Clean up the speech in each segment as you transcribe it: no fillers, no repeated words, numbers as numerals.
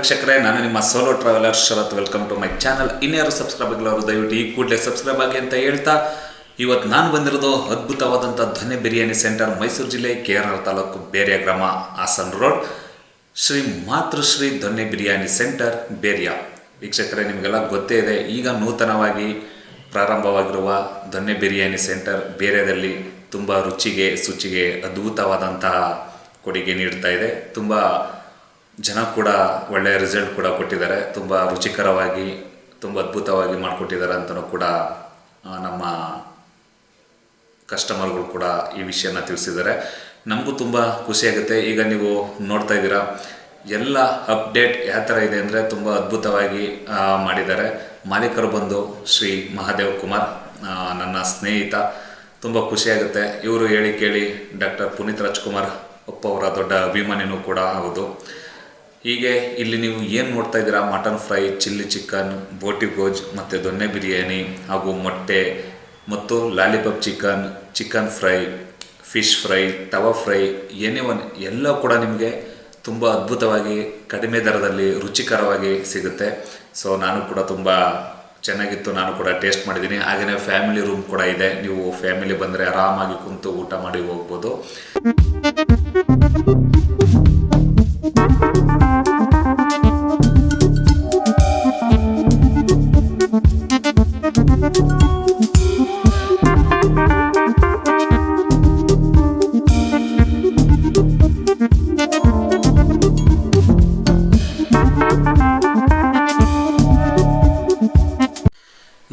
ವೀಕ್ಷಕರೇ, ನಾನು ನಿಮ್ಮ solo traveller Sharath. Welcome to my channel. ಇನ್ಯಾರು ಸಬ್ಸ್ಕ್ರೈಬ್ ಆಗಿಲ್ಲವರು ದಯವಿಟ್ಟು ಈ ಕೂಡಲೇ ಸಬ್ಸ್ಕ್ರೈಬ್ ಆಗಿ ಅಂತ ಹೇಳ್ತಾ, ಇವತ್ತು ನಾನು ಬಂದಿರೋದು ಅದ್ಭುತವಾದಂಥ ಧನ್ಯ ಬಿರಿಯಾನಿ ಸೆಂಟರ್, ಮೈಸೂರು ಜಿಲ್ಲೆ KR ತಾಲೂಕು ಬೇರಿಯ ಗ್ರಾಮ, ಹಾಸನ್ ರೋಡ್, ಶ್ರೀ ಮಾತೃಶ್ರೀ ಧನ್ಯ ಬಿರಿಯಾನಿ ಸೆಂಟರ್ ಬೇರಿಯ. ವೀಕ್ಷಕರೇ, ನಿಮಗೆಲ್ಲ ಗೊತ್ತೇ ಇದೆ, ಈಗ ನೂತನವಾಗಿ ಪ್ರಾರಂಭವಾಗಿರುವ ಧನ್ಯ ಬಿರಿಯಾನಿ ಸೆಂಟರ್ ಬೇರೆಯಲ್ಲಿ ತುಂಬ ರುಚಿಗೆ ಶುಚಿಗೆ ಅದ್ಭುತವಾದಂತಹ ಕೊಡುಗೆ ನೀಡ್ತಾ ಇದೆ. ತುಂಬ ಜನ ಕೂಡ ಒಳ್ಳೆಯ ರಿಸಲ್ಟ್ ಕೂಡ ಕೊಟ್ಟಿದ್ದಾರೆ. ತುಂಬ ರುಚಿಕರವಾಗಿ ತುಂಬ ಅದ್ಭುತವಾಗಿ ಮಾಡಿಕೊಟ್ಟಿದ್ದಾರೆ ಅಂತಲೂ ಕೂಡ ನಮ್ಮ ಕಸ್ಟಮರ್ಗಳು ಕೂಡ ಈ ವಿಷಯನ ತಿಳಿಸಿದ್ದಾರೆ. ನಮಗೂ ತುಂಬ ಖುಷಿಯಾಗುತ್ತೆ. ಈಗ ನೀವು ನೋಡ್ತಾ ಇದ್ದೀರಾ, ಎಲ್ಲ ಅಪ್ಡೇಟ್ ಯಾವ ಥರ ಇದೆ ಅಂದರೆ ತುಂಬ ಅದ್ಭುತವಾಗಿ ಮಾಡಿದ್ದಾರೆ. ಮಾಲೀಕರು ಬಂದು ಶ್ರೀ ಮಹಾದೇವ್ ಕುಮಾರ್, ನನ್ನ ಸ್ನೇಹಿತ. ತುಂಬ ಖುಷಿಯಾಗುತ್ತೆ. ಇವರು ಹೇಳಿ ಕೇಳಿ ಡಾಕ್ಟರ್ ಪುನೀತ್ ರಾಜ್ಕುಮಾರ್ ಅಪ್ಪ ಅವರ ದೊಡ್ಡ ಅಭಿಮಾನಿನೂ ಕೂಡ ಹೌದು. ಹೀಗೆ ಇಲ್ಲಿ ನೀವು ಏನು ನೋಡ್ತಾ ಇದ್ದೀರಾ, ಮಟನ್ ಫ್ರೈ, ಚಿಲ್ಲಿ ಚಿಕನ್, ಬೋಟಿ ಗೋಜ್ ಮತ್ತು ದೊನ್ನೆ ಬಿರಿಯಾನಿ ಹಾಗೂ ಮೊಟ್ಟೆ ಮತ್ತು lollipop chicken, chicken fry, fish fry, tawa fry, ಎಲ್ಲ ಕೂಡ ನಿಮಗೆ ತುಂಬ ಅದ್ಭುತವಾಗಿ ಕಡಿಮೆ ದರದಲ್ಲಿ ರುಚಿಕರವಾಗಿ ಸಿಗುತ್ತೆ. ಸೊ ನಾನು ಕೂಡ ತುಂಬ ಚೆನ್ನಾಗಿತ್ತು, ನಾನು ಕೂಡ ಟೇಸ್ಟ್ ಮಾಡಿದ್ದೀನಿ. ಹಾಗೆಯೇ ಫ್ಯಾಮಿಲಿ ರೂಮ್ ಕೂಡ ಇದೆ. ನೀವು ಫ್ಯಾಮಿಲಿ ಬಂದರೆ ಆರಾಮಾಗಿ ಕುಂತು ಊಟ ಮಾಡಿ ಹೋಗ್ಬೋದು.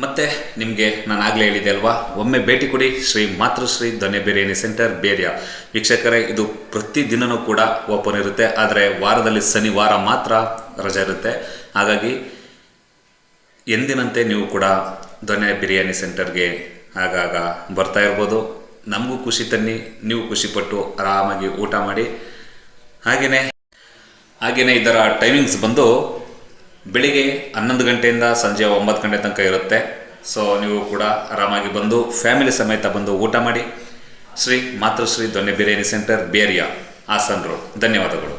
ಮತ್ತು ನಿಮಗೆ ನಾನು ಆಗಲೇ ಹೇಳಿದೆ ಅಲ್ವಾ, ಒಮ್ಮೆ ಭೇಟಿ ಕೊಡಿ ಶ್ರೀ ಮಾತೃಶ್ರೀ ಧನ್ಯ ಬಿರಿಯಾನಿ ಸೆಂಟರ್ ಬೇರಿಯ. ವೀಕ್ಷಕರೇ, ಇದು ಪ್ರತಿದಿನವೂ ಕೂಡ ಓಪನ್ ಇರುತ್ತೆ, ಆದರೆ ವಾರದಲ್ಲಿ ಶನಿವಾರ ಮಾತ್ರ ರಜೆ ಇರುತ್ತೆ. ಹಾಗಾಗಿ ಎಂದಿನಂತೆ ನೀವು ಕೂಡ ಧನ್ಯ ಬಿರಿಯಾನಿ ಸೆಂಟರ್ಗೆ ಆಗಾಗ ಬರ್ತಾ ಇರ್ಬೋದು. ನಮಗೂ ಖುಷಿ ತನ್ನಿ, ನೀವು ಖುಷಿಪಟ್ಟು ಆರಾಮಾಗಿ ಊಟ ಮಾಡಿ. ಹಾಗೆಯೇ ಇದರ ಟೈಮಿಂಗ್ಸ್ ಬಂದು ಬೆಳಿಗ್ಗೆ 11 ಗಂಟೆಯಿಂದ ಸಂಜೆ 9 ಗಂಟೆ ತನಕ ಇರುತ್ತೆ. ಸೊ ನೀವು ಕೂಡ ಆರಾಮಾಗಿ ಬಂದು ಫ್ಯಾಮಿಲಿ ಸಮೇತ ಬಂದು ಊಟ ಮಾಡಿ. ಶ್ರೀ ಮಾತೃಶ್ರೀ ಧನ್ಯ ಬಿರಿಯಾನಿ ಸೆಂಟರ್ ಬೇರಿಯ, ಹಾಸನ್ ರೋಡ್. ಧನ್ಯವಾದಗಳು.